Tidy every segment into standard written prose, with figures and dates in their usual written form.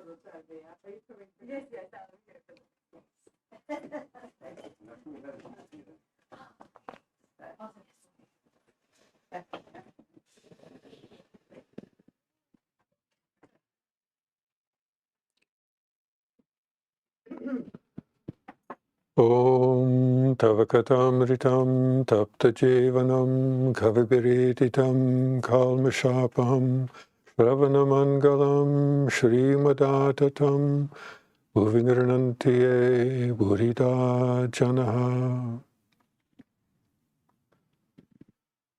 Yes, yes, I'm here for Om Tavakatamritam Taptajevanam Kavibirititam Kalmashapam Shravanamangalam Shrimadatatam Bhuvinirnantiye Burita Janaha.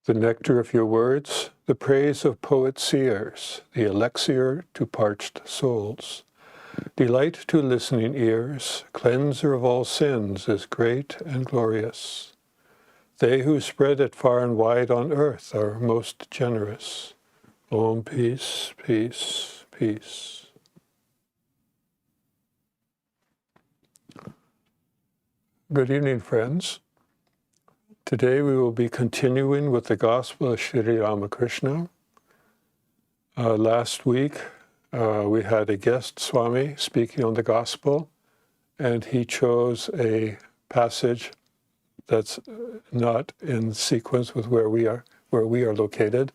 The nectar of your words, the praise of poet-seers, the elixir to parched souls. Delight to listening ears, cleanser of all sins, is great and glorious. They who spread it far and wide on earth are most generous. Om, peace, peace, peace. Good evening, friends. Today we will be continuing with the Gospel of Sri Ramakrishna. Last week we had a guest, Swami, speaking on the Gospel, and he chose a passage that's not in sequence with where we are located.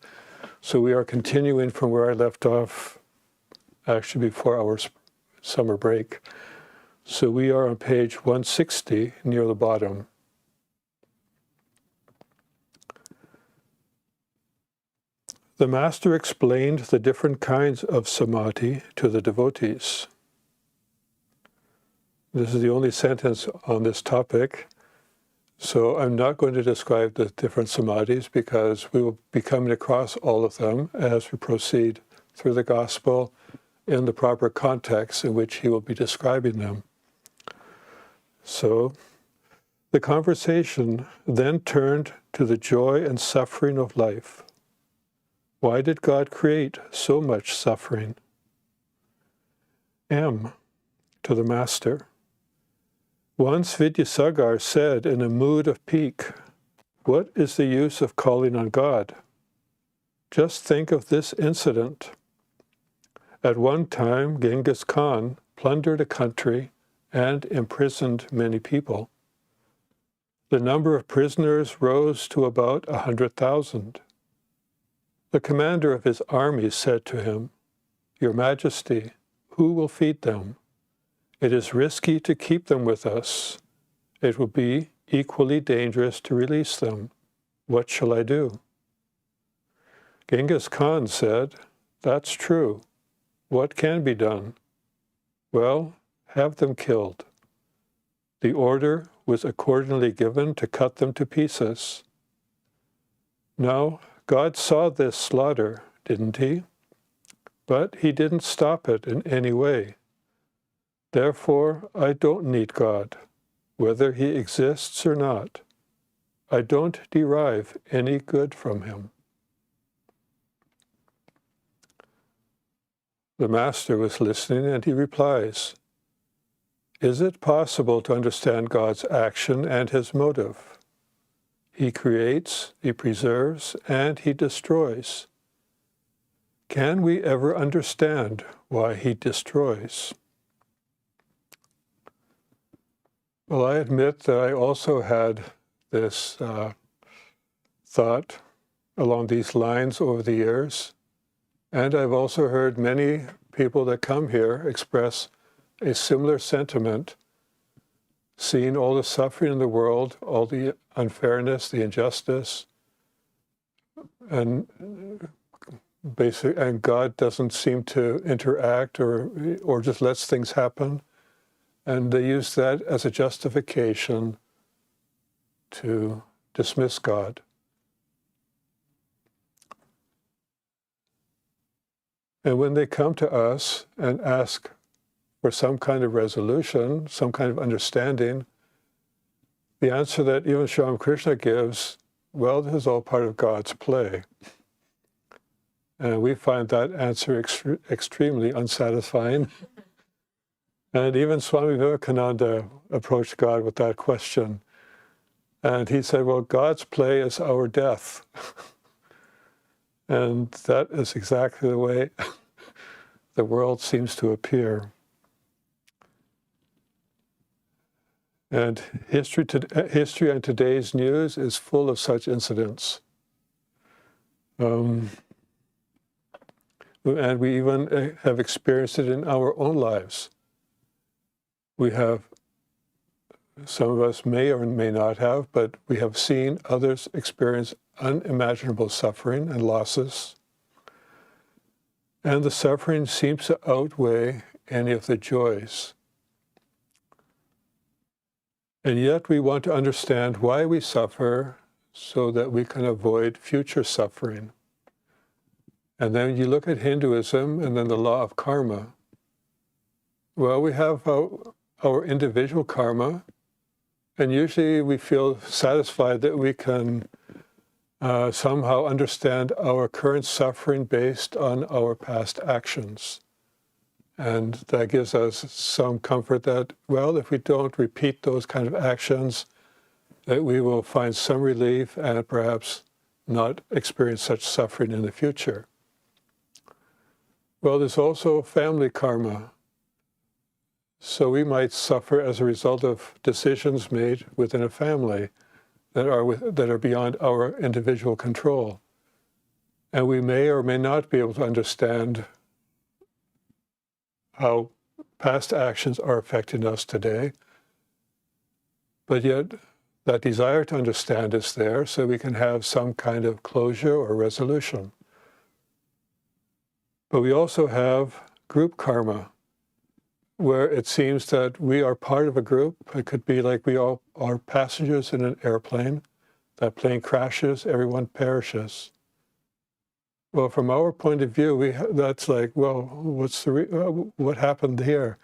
So we are continuing from where I left off, actually before our summer break. So we are on page 160, near the bottom. The Master explained the different kinds of samadhi to the devotees. This is the only sentence on this topic. So I'm not going to describe the different samadhis because we will be coming across all of them as we proceed through the Gospel in the proper context in which he will be describing them. So the conversation then turned to the joy and suffering of life. Why did God create so much suffering? M. To the Master. Once Vidyasagar said in a mood of pique, "What is the use of calling on God? Just think of this incident. At one time, Genghis Khan plundered a country and imprisoned many people. The number of prisoners rose to about 100,000. The commander of his army said to him, 'Your Majesty, who will feed them? It is risky to keep them with us. It will be equally dangerous to release them. What shall I do?' Genghis Khan said, 'That's true. What can be done?' 'Well, have them killed.' The order was accordingly given to cut them to pieces. Now, God saw this slaughter, didn't he? But he didn't stop it in any way. Therefore, I don't need God, whether he exists or not. I don't derive any good from him." The Master was listening and he replies, "Is it possible to understand God's action and his motive? He creates, he preserves, and he destroys. Can we ever understand why he destroys?" Well, I admit that I also had this thought along these lines over the years, and I've also heard many people that come here express a similar sentiment, seeing all the suffering in the world, all the unfairness, the injustice, and God doesn't seem to interact or just lets things happen. And they use that as a justification to dismiss God. And when they come to us and ask for some kind of resolution, some kind of understanding, the answer that even Sri Ramakrishna gives, well, this is all part of God's play. And we find that answer extremely unsatisfying. And even Swami Nikhilananda approached God with that question. And he said, well, God's play is our death. And that is exactly the way the world seems to appear. And history and today's news is full of such incidents. And we even have experienced it in our own lives. Some of us may or may not have, but we have seen others experience unimaginable suffering and losses. And the suffering seems to outweigh any of the joys. And yet we want to understand why we suffer so that we can avoid future suffering. And then you look at Hinduism and then the law of karma. Well, we have our individual karma, and usually we feel satisfied that we can somehow understand our current suffering based on our past actions. And that gives us some comfort that, well, if we don't repeat those kind of actions, that we will find some relief and perhaps not experience such suffering in the future. Well, there's also family karma. So we might suffer as a result of decisions made within a family that are beyond our individual control. And we may or may not be able to understand how past actions are affecting us today, but yet that desire to understand is there so we can have some kind of closure or resolution. But we also have group karma, where it seems that we are part of a group. It could be like we all are passengers in an airplane. That plane crashes, everyone perishes. Well, from our point of view, that's like, well, what happened here?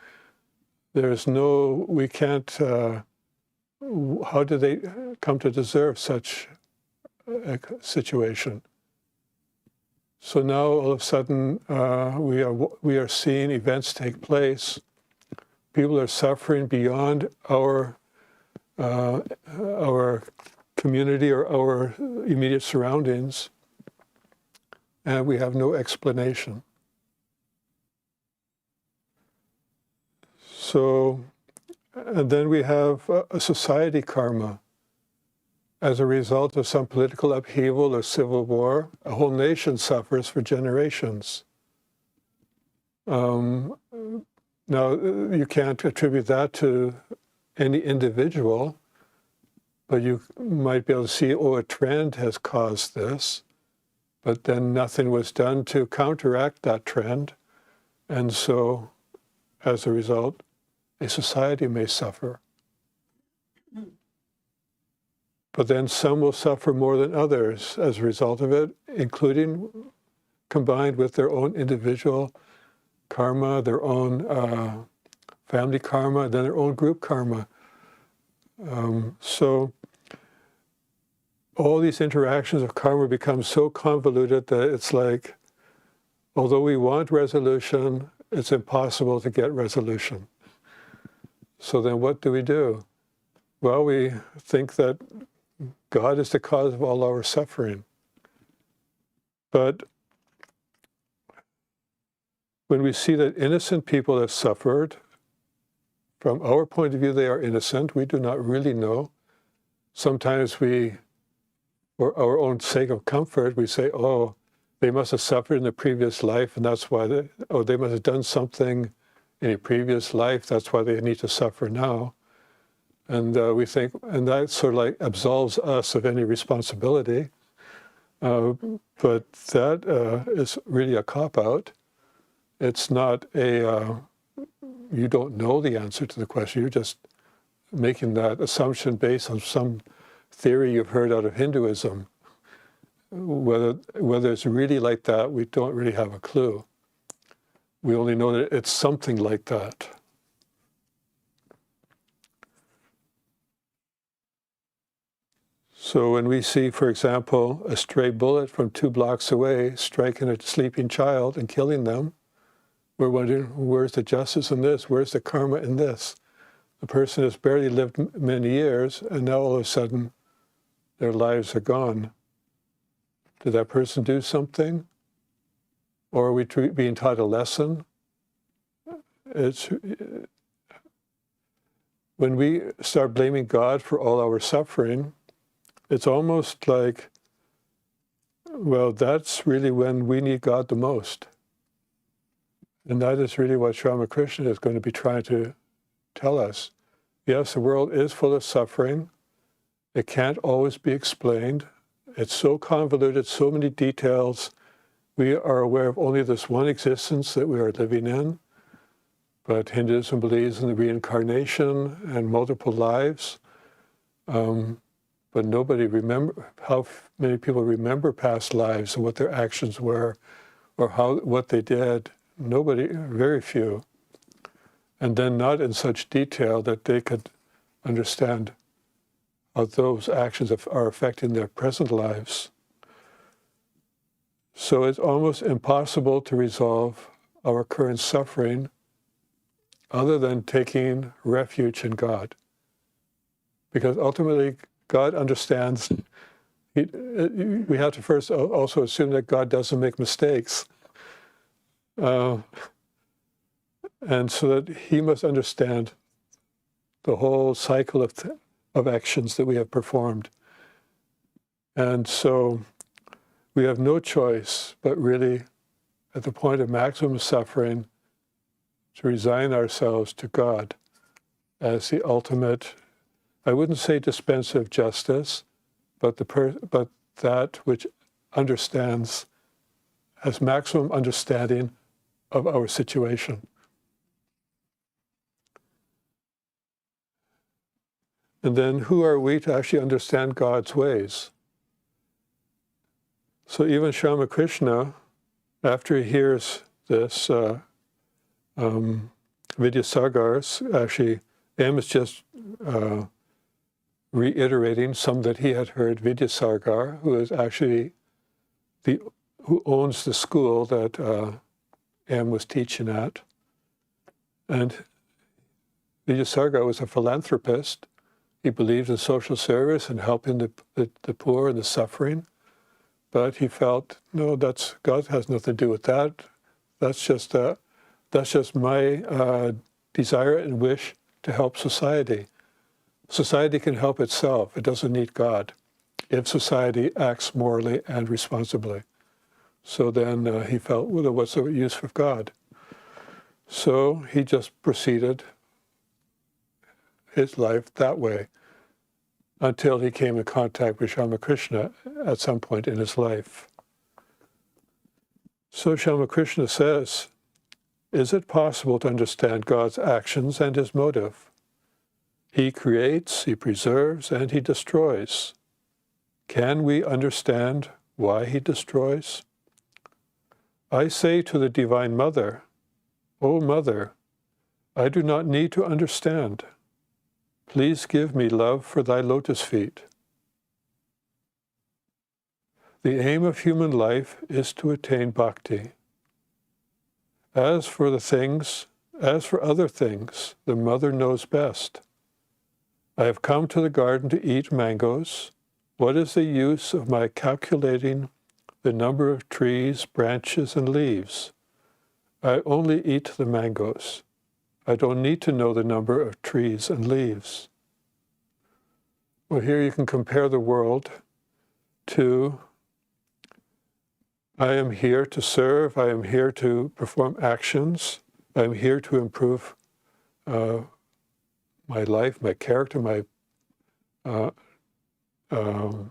We can't, how did they come to deserve such a situation? So now all of a sudden we are seeing events take place. People are suffering beyond our community or our immediate surroundings, and we have no explanation. So, and then we have a society karma. As a result of some political upheaval or civil war, a whole nation suffers for generations. Now, you can't attribute that to any individual, but you might be able to see, a trend has caused this, but then nothing was done to counteract that trend. And so, as a result, a society may suffer. But then some will suffer more than others as a result of it, including combined with their own individual karma, their own family karma, then their own group karma. So all these interactions of karma become so convoluted that it's like, although we want resolution, it's impossible to get resolution. So then what do? Well, we think that God is the cause of all our suffering. But when we see that innocent people have suffered, from our point of view, they are innocent. We do not really know. Sometimes for our own sake of comfort, we say, they must have suffered in the previous life, and that's why they must have done something in a previous life, that's why they need to suffer now. And we think, and that sort of like absolves us of any responsibility. But that is really a cop-out. It's not you don't know the answer to the question. You're just making that assumption based on some theory you've heard out of Hinduism. Whether it's really like that, we don't really have a clue. We only know that it's something like that. So when we see, for example, a stray bullet from 2 blocks away striking a sleeping child and killing them, we're wondering, where's the justice in this? Where's the karma in this? The person has barely lived many years, and now all of a sudden, their lives are gone. Did that person do something? Or are we being taught a lesson? it's when we start blaming God for all our suffering, it's almost like, well, that's really when we need God the most. And that is really what Sri Ramakrishna is going to be trying to tell us. Yes, the world is full of suffering. It can't always be explained. It's so convoluted, so many details. We are aware of only this one existence that we are living in. But Hinduism believes in the reincarnation and multiple lives. But nobody how many people remember past lives and what their actions were or what they did. Nobody, very few. And then not in such detail that they could understand how those actions are affecting their present lives. So it's almost impossible to resolve our current suffering other than taking refuge in God. Because ultimately, God understands. We have to first also assume that God doesn't make mistakes. And so that he must understand the whole cycle of actions that we have performed. And so we have no choice but really, at the point of maximum suffering, to resign ourselves to God as the ultimate, I wouldn't say dispenser of justice, but but that which understands, has maximum understanding of our situation. And then who are we to actually understand God's ways? So even Sri Ramakrishna, after he hears this, Vidyasagar's, actually, M is just reiterating some that he had heard. Vidyasagar, who is actually who owns the school that M was teaching at. And Vidyasagar was a philanthropist. He believed in social service and helping the poor and the suffering. But he felt, no, God has nothing to do with that. That's just my desire and wish to help society. Society can help itself. It doesn't need God if society acts morally and responsibly. So then he felt, well, what's the use of God? So he just proceeded his life that way until he came in contact with Ramakrishna at some point in his life. So Ramakrishna says, is it possible to understand God's actions and his motive? He creates, he preserves, and he destroys. Can we understand why he destroys? I say to the Divine Mother, O Mother, I do not need to understand. Please give me love for thy lotus feet. The aim of human life is to attain bhakti. As for other things, the mother knows best. I have come to the garden to eat mangoes. What is the use of my calculating the number of trees, branches, and leaves? I only eat the mangoes. I don't need to know the number of trees and leaves. Well, here you can compare the world to, I am here to serve, I am here to perform actions, I am here to improve my life, my character, so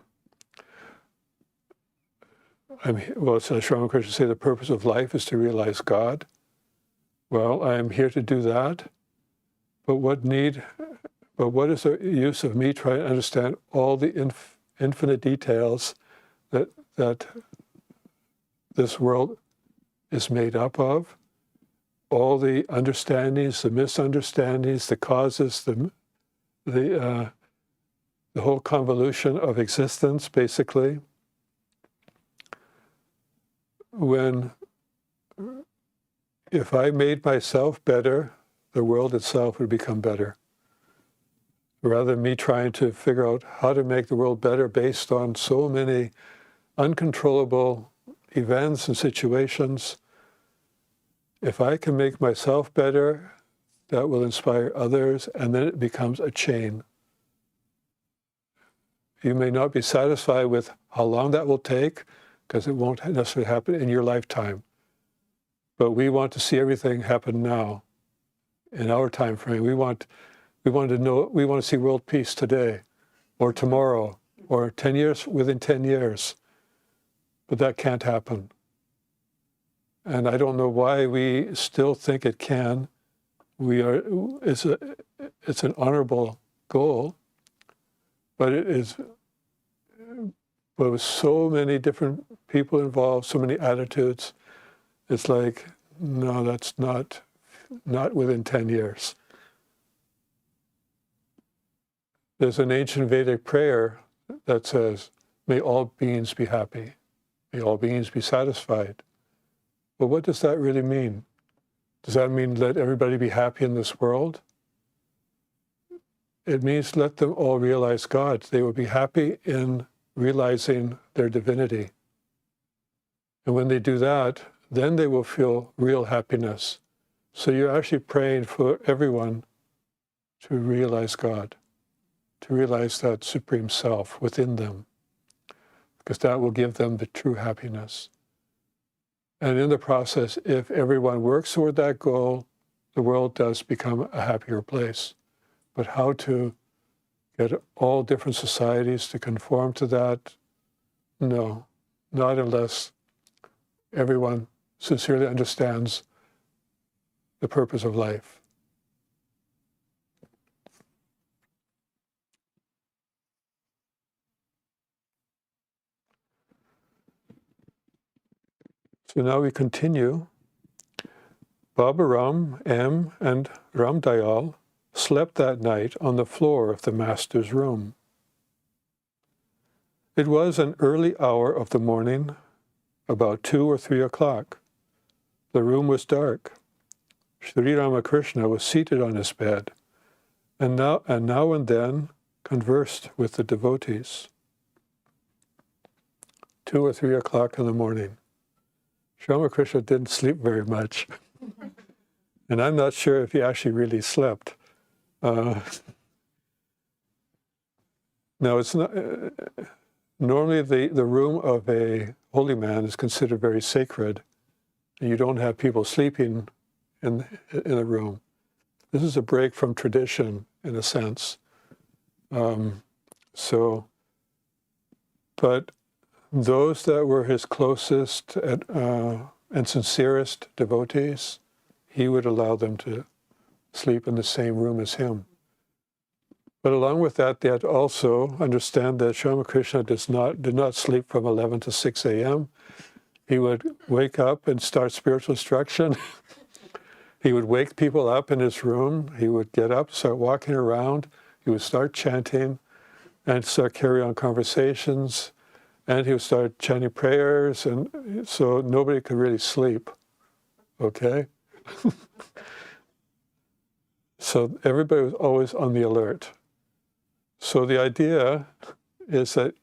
Sri Ramakrishna say the purpose of life is to realize God. Well, I am here to do that, but what is the use of me trying to understand all the infinite details that this world is made up of? All the understandings, the misunderstandings, the causes, the whole convolution of existence, basically. If I made myself better, the world itself would become better. Rather than me trying to figure out how to make the world better based on so many uncontrollable events and situations, if I can make myself better, that will inspire others, and then it becomes a chain. You may not be satisfied with how long that will take, because it won't necessarily happen in your lifetime. But we want to see everything happen now, in our time frame. We want to see world peace today, or tomorrow, or 10 years, within 10 years. But that can't happen. And I don't know why we still think it can. It's an honorable goal, but it is, but with so many different people involved, so many attitudes, it's like, no, that's not within 10 years. There's an ancient Vedic prayer that says, may all beings be happy, may all beings be satisfied. But what does that really mean? Does that mean let everybody be happy in this world? It means let them all realize God. They will be happy in realizing their divinity. And when they do that, then they will feel real happiness. So you're actually praying for everyone to realize God, to realize that Supreme Self within them, because that will give them the true happiness. And in the process, if everyone works toward that goal, the world does become a happier place. But how to get all different societies to conform to that? No, not unless everyone sincerely understands the purpose of life. So now we continue. Baba Ram, M, and Ram Dayal slept that night on the floor of the master's room. It was an early hour of the morning, about 2 or 3 o'clock. The room was dark. Sri Ramakrishna was seated on his bed, and now and then conversed with the devotees. 2 or 3 o'clock in the morning. Sri Ramakrishna didn't sleep very much. And I'm not sure if he actually really slept. Now, it's not, normally the room of a holy man is considered very sacred. And you don't have people sleeping in a room. This is a break from tradition, in a sense. But those that were his closest and sincerest devotees, he would allow them to sleep in the same room as him. But along with that, they had to also understand that Swami Nikhilananda did not sleep from 11 to 6 a.m. He would wake up and start spiritual instruction. He would wake people up in his room. He would get up, start walking around. He would start chanting and start carry on conversations. And he would start chanting prayers. And so nobody could really sleep. Okay? So everybody was always on the alert. So the idea is that,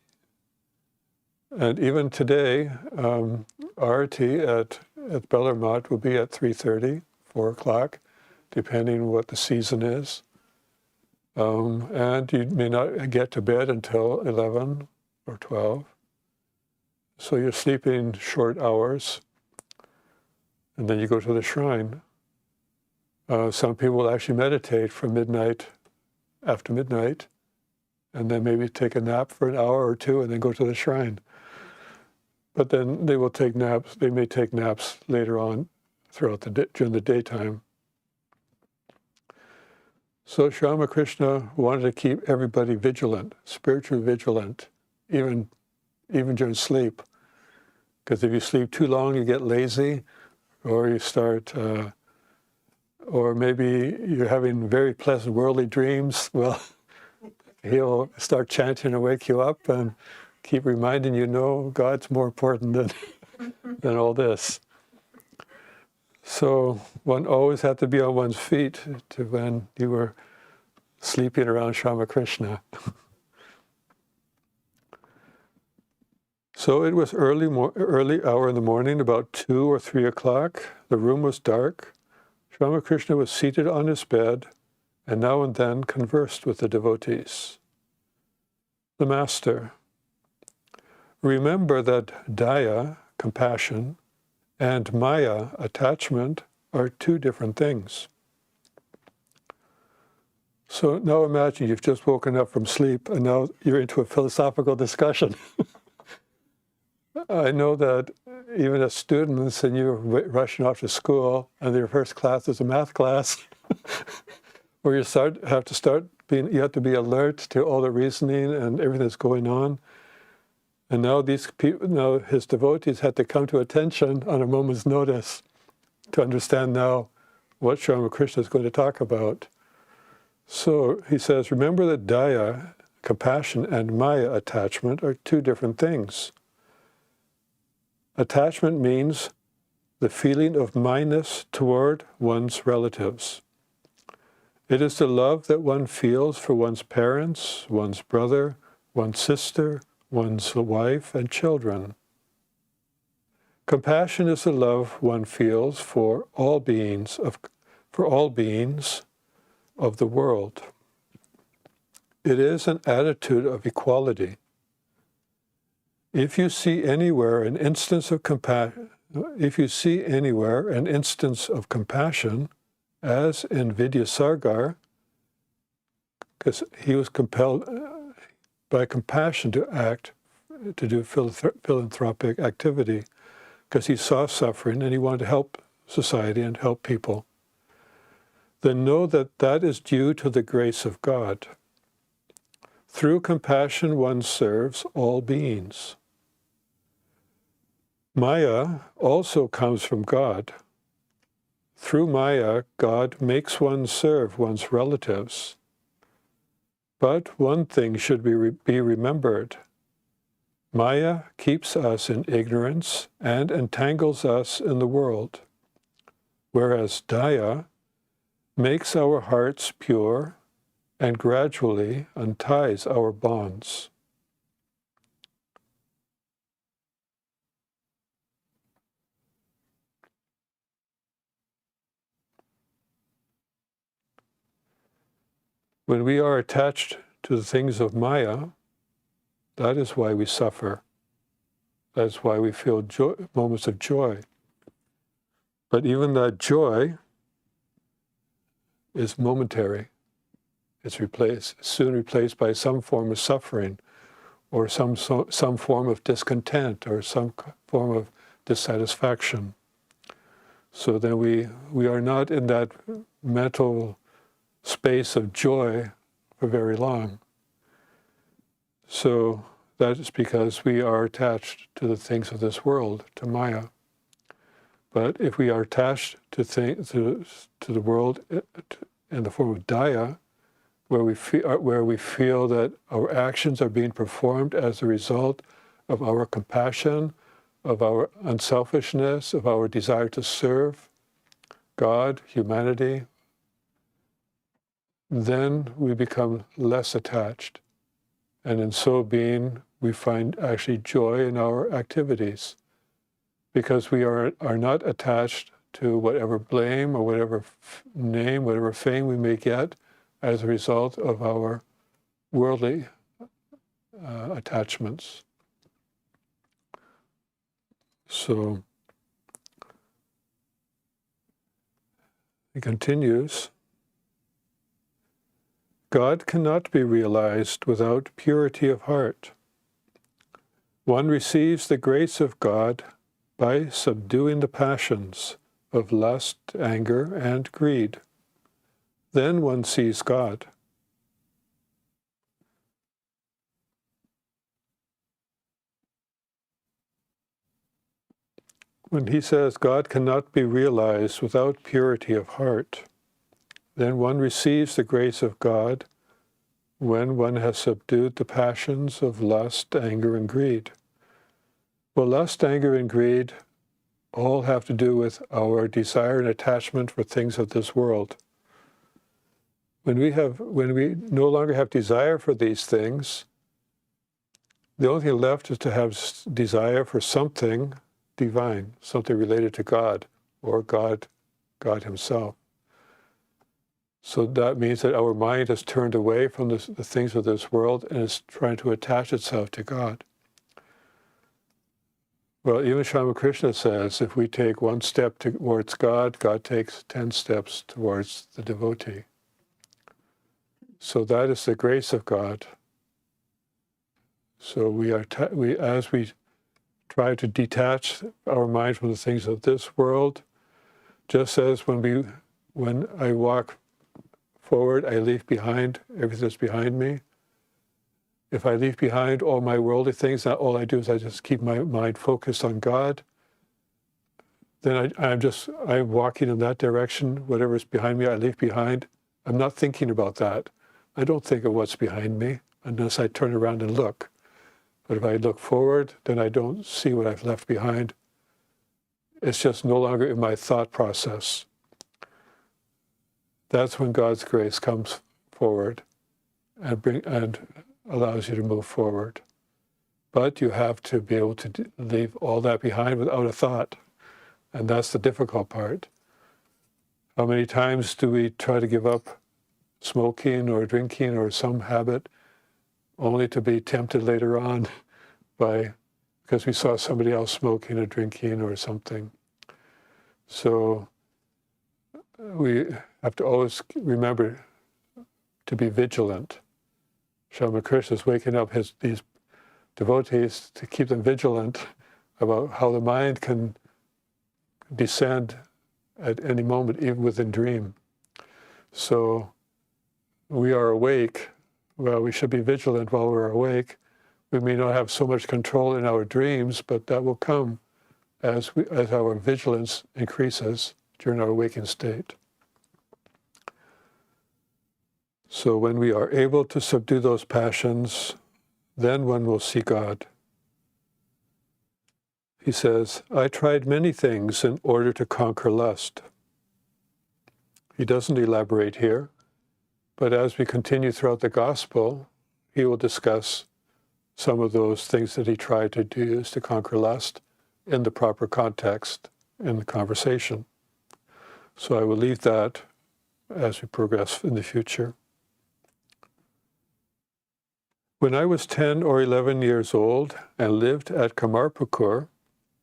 and even today, Arati at Bellarmine will be at 3:30, 4 o'clock, depending what the season is. And you may not get to bed until 11 or 12. So you're sleeping short hours, and then you go to the shrine. Some people will actually meditate from midnight, after midnight, and then maybe take a nap for an hour or two and then go to the shrine. But then they will take naps. They may take naps later on throughout the day, during the daytime. So Sri Ramakrishna wanted to keep everybody vigilant, spiritually vigilant, even during sleep. Because if you sleep too long, you get lazy, or you start, or maybe you're having very pleasant worldly dreams. Well, he'll start chanting and wake you up and keep reminding you, no, God's more important than all this. So one always had to be on one's feet to when you were sleeping around Sri Ramakrishna. So it was early hour in the morning, about 2 or 3 o'clock. The room was dark. Ramakrishna was seated on his bed and now and then conversed with the devotees. The Master: remember that daya, compassion, and maya, attachment, are two different things. So now imagine you've just woken up from sleep and now you're into a philosophical discussion. I know that even as students and you're rushing off to school and your first class is a math class, where you have to be alert to all the reasoning and everything that's going on. And now his devotees had to come to attention on a moment's notice to understand now what Sri Ramakrishna is going to talk about. So he says, remember that daya, compassion, and maya, attachment, are two different things. Attachment means the feeling of mineness toward one's relatives. It is the love that one feels for one's parents, one's brother, one's sister, one's wife, and children. Compassion is the love one feels for all beings of the world. It is an attitude of equality. If you see anywhere an instance of compassion, as in Vidyasagar, because he was compelled by compassion to do philanthropic activity, because he saw suffering and he wanted to help society and help people, then know that that is due to the grace of God. Through compassion, one serves all beings. Maya also comes from God. Through maya, God makes one serve one's relatives. But one thing should be remembered. Maya keeps us in ignorance and entangles us in the world, whereas daya makes our hearts pure and gradually unties our bonds. When we are attached to the things of maya, that is why we suffer. That's why we feel moments of joy. But even that joy is momentary. It's soon replaced by some form of suffering, or some form of discontent, or some form of dissatisfaction. So then we are not in that mental space of joy for very long. So that is because we are attached to the things of this world, to maya. But if we are attached to the world in the form of daya, where we feel that our actions are being performed as a result of our compassion, of our unselfishness, of our desire to serve God, humanity, then we become less attached. And in so being, we find actually joy in our activities, because we are not attached to whatever blame or whatever name, whatever fame we may get as a result of our worldly attachments. So he continues, God cannot be realized without purity of heart. One receives the grace of God by subduing the passions of lust, anger, and greed. Then one sees God. When he says God cannot be realized without purity of heart, then one receives the grace of God when one has subdued the passions of lust, anger, and greed. Well, lust, anger, and greed all have to do with our desire and attachment for things of this world. When we no longer have desire for these things, the only thing left is to have desire for something divine, something related to God, or God himself. So that means that our mind has turned away from the things of this world and is trying to attach itself to God. Well, even Swami Nikhilananda says if we take one step towards God, God takes 10 steps towards the devotee. So that is the grace of God. So as we try to detach our mind from the things of this world, just as when I walk forward, I leave behind everything that's behind me. If I leave behind all my worldly things, all I do is I just keep my mind focused on God, then I'm walking in that direction. Whatever's behind me, I leave behind. I'm not thinking about that. I don't think of what's behind me unless I turn around and look. But if I look forward, then I don't see what I've left behind. It's just no longer in my thought process. That's when God's grace comes forward and allows you to move forward. But you have to be able to leave all that behind without a thought. And that's the difficult part. How many times do we try to give up smoking or drinking or some habit only to be tempted later on because we saw somebody else smoking or drinking or something? So we have to always remember to be vigilant. Swami Nikhilananda is waking up these devotees to keep them vigilant about how the mind can descend at any moment, even within dream. So we are awake. Well, we should be vigilant while we're awake. We may not have so much control in our dreams, but that will come as our vigilance increases during our waking state. So when we are able to subdue those passions, then one will see God. He says, I tried many things in order to conquer lust. He doesn't elaborate here, but as we continue throughout the Gospel, he will discuss some of those things that he tried to do to conquer lust in the proper context in the conversation. So I will leave that as we progress in the future. When I was 10 or 11 years old and lived at Kamarpukur,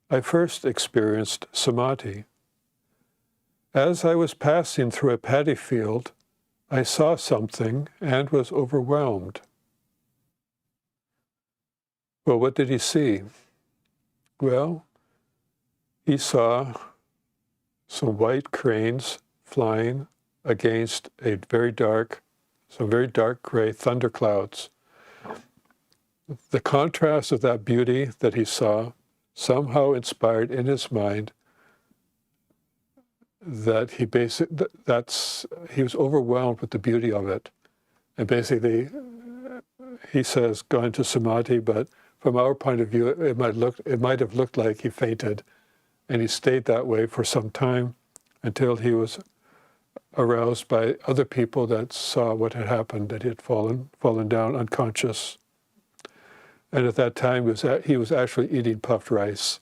I first experienced samadhi. As I was passing through a paddy field, I saw something and was overwhelmed. Well, what did he see? Well, he saw some white cranes flying against some very dark gray thunderclouds. The contrast of that beauty that he saw somehow inspired in his mind that he was overwhelmed with the beauty of it. And basically, he says, go into samadhi, but from our point of view, it might have looked like he fainted. And he stayed that way for some time until he was aroused by other people that saw what had happened, that he had fallen down unconscious. And at that time, he was actually eating puffed rice.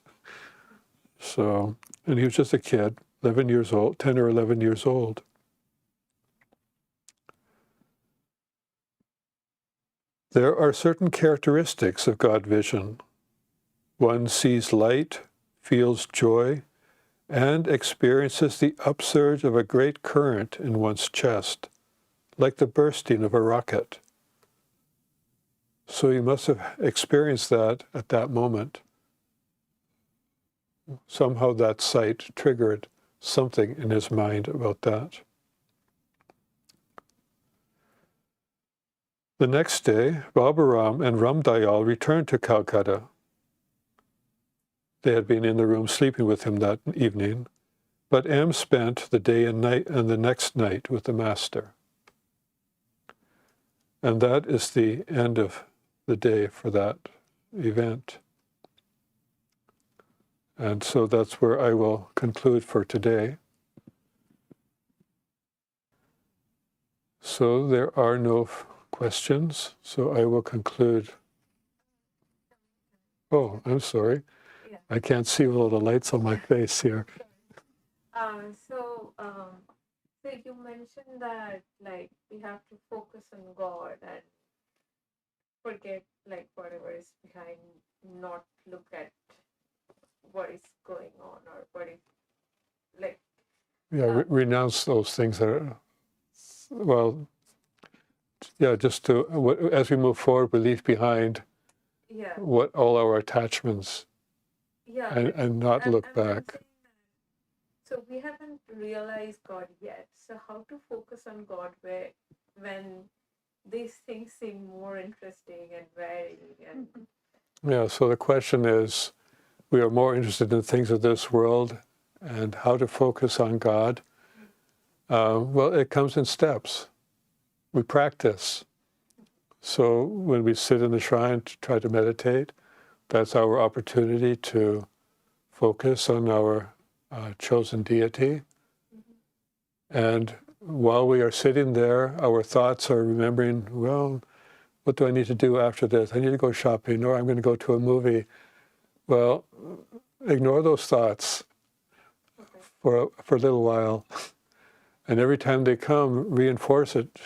So, and he was just a kid, 11 years old, 10 or 11 years old. There are certain characteristics of God vision. One sees light, feels joy, and experiences the upsurge of a great current in one's chest, like the bursting of a rocket. So he must have experienced that at that moment. Somehow that sight triggered something in his mind about that. The next day, Baburam and Ramdayal returned to Calcutta. They had been in the room sleeping with him that evening, but M spent the day and the next night with the Master. And that is the end of the day for that event. And so that's where I will conclude for today. So there are no questions, so I will conclude. Oh, I'm sorry. Yeah. I can't see with all the lights on my face here. So you mentioned that like we have to focus on God and forget like whatever is behind, not look at what is going on or what is like. Yeah, renounce those things that are, well, yeah, just to, as we move forward, we leave behind Yeah. what all our attachments Yeah. and not look back. So we haven't realized God yet. So how to focus on God when these things seem more interesting and varying and Yeah, so the question is, we are more interested in things of this world and how to focus on God. Well, it comes in steps. We practice. So when we sit in the shrine to try to meditate, that's our opportunity to focus on our chosen deity. And while we are sitting there, our thoughts are remembering, well, what do I need to do after this? I need to go shopping, or I'm going to go to a movie. Well, ignore those thoughts for a little while. And every time they come, reinforce it.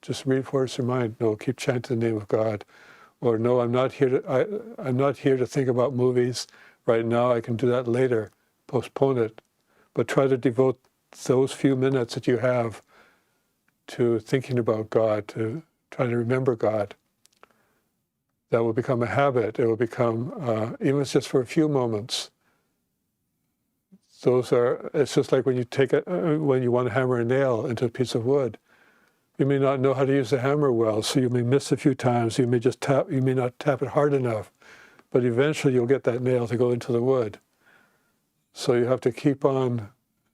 Just reinforce your mind. No, keep chanting the name of God. Or no, I'm not here to think about movies right now. I can do that later. Postpone it. But try to devote those few minutes that you have to thinking about God, to trying to remember God. That will become a habit. It will become, even if it's just for a few moments. It's just like when you want to hammer a nail into a piece of wood. You may not know how to use the hammer well, so you may miss a few times. You may not tap it hard enough, but eventually you'll get that nail to go into the wood. So you have to keep on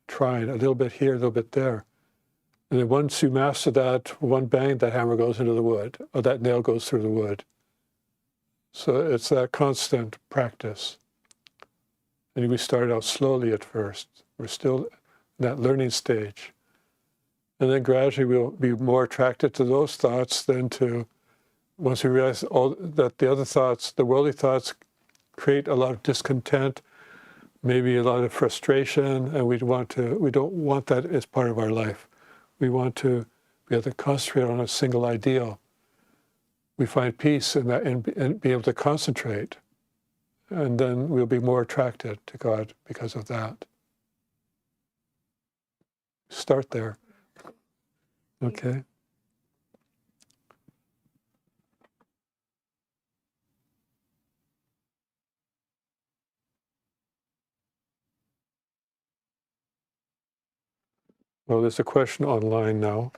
trying, a little bit here, a little bit there. And then once you master that, one bang, that hammer goes into the wood, or that nail goes through the wood. So it's that constant practice. And we start out slowly at first. We're still in that learning stage. And then gradually we'll be more attracted to those thoughts than to, once we realize that the other thoughts, the worldly thoughts, create a lot of discontent, maybe a lot of frustration, and we don't want that as part of our life. We want to be able to concentrate on a single ideal. We find peace in that, and be able to concentrate. And then we'll be more attracted to God because of that. Start there. Okay. Well, there's a question online now.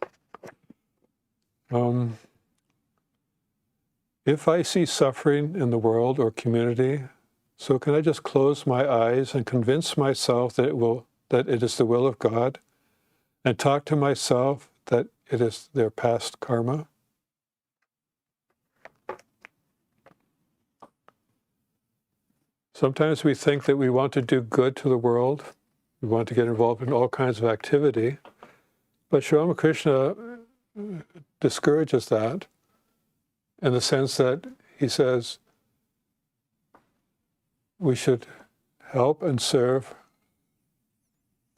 If I see suffering in the world or community, so can I just close my eyes and convince myself that it is the will of God, and talk to myself that it is their past karma? Sometimes we think that we want to do good to the world. We want to get involved in all kinds of activity. But Sri Ramakrishna discourages that in the sense that he says we should help and serve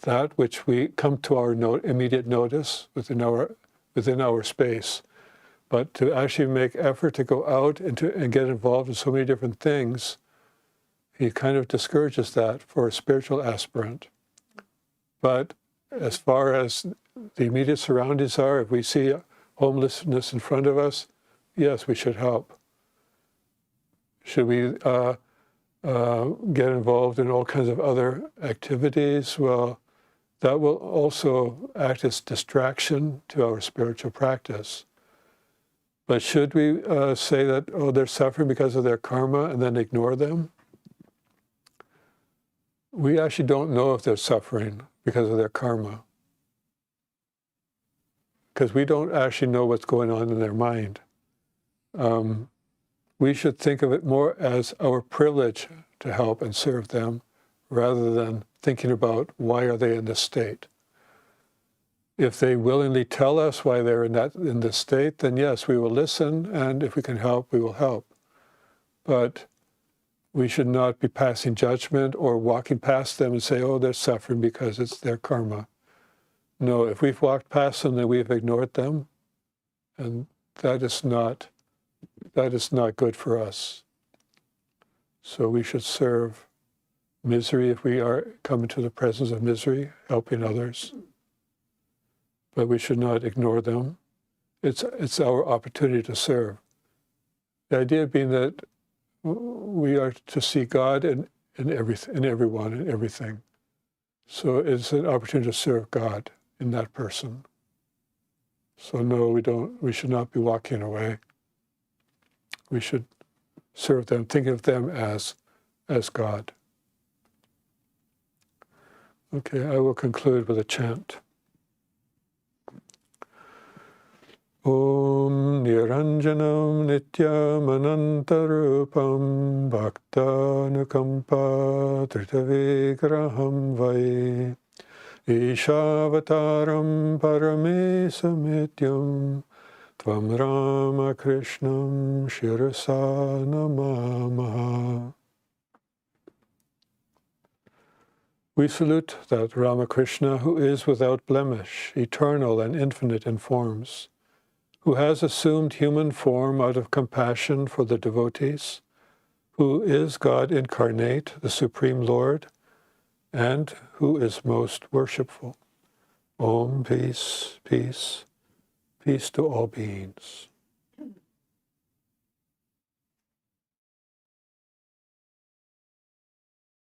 that which we come to our immediate notice within our space. But to actually make effort to go out and get involved in so many different things, he kind of discourages that for a spiritual aspirant. But as far as the immediate surroundings are, if we see homelessness in front of us, yes, we should help. Should we get involved in all kinds of other activities? Well, that will also act as distraction to our spiritual practice. But should we say that, oh, they're suffering because of their karma, and then ignore them? We actually don't know if they're suffering because of their karma, because we don't actually know what's going on in their mind. We should think of it more as our privilege to help and serve them, rather than thinking about why are they in this state. If they willingly tell us why they're in this state, then yes, we will listen, and if we can help, we will help. But we should not be passing judgment or walking past them and say, oh, they're suffering because it's their karma. No, if we've walked past them, then we've ignored them, and that is not good for us. So we should serve misery if we are coming to the presence of misery, helping others. But we should not ignore them. It's our opportunity to serve. The idea being that we are to see God in everything, in everyone, in everything. So it's an opportunity to serve God in that person. So no, we should not be walking away. We should serve them, think of them as God. Okay, I will conclude with a chant. Om Niranjanam Nityam Anantarupam Bhaktanukampa Tritavigraham Vai Ishavataram Paramesamityam Tvam Ramakrishnam Shirasa Namamaha. We salute that Ramakrishna who is without blemish, eternal and infinite in forms, who has assumed human form out of compassion for the devotees, who is God incarnate, the Supreme Lord, and who is most worshipful. Om, peace, peace, peace to all beings.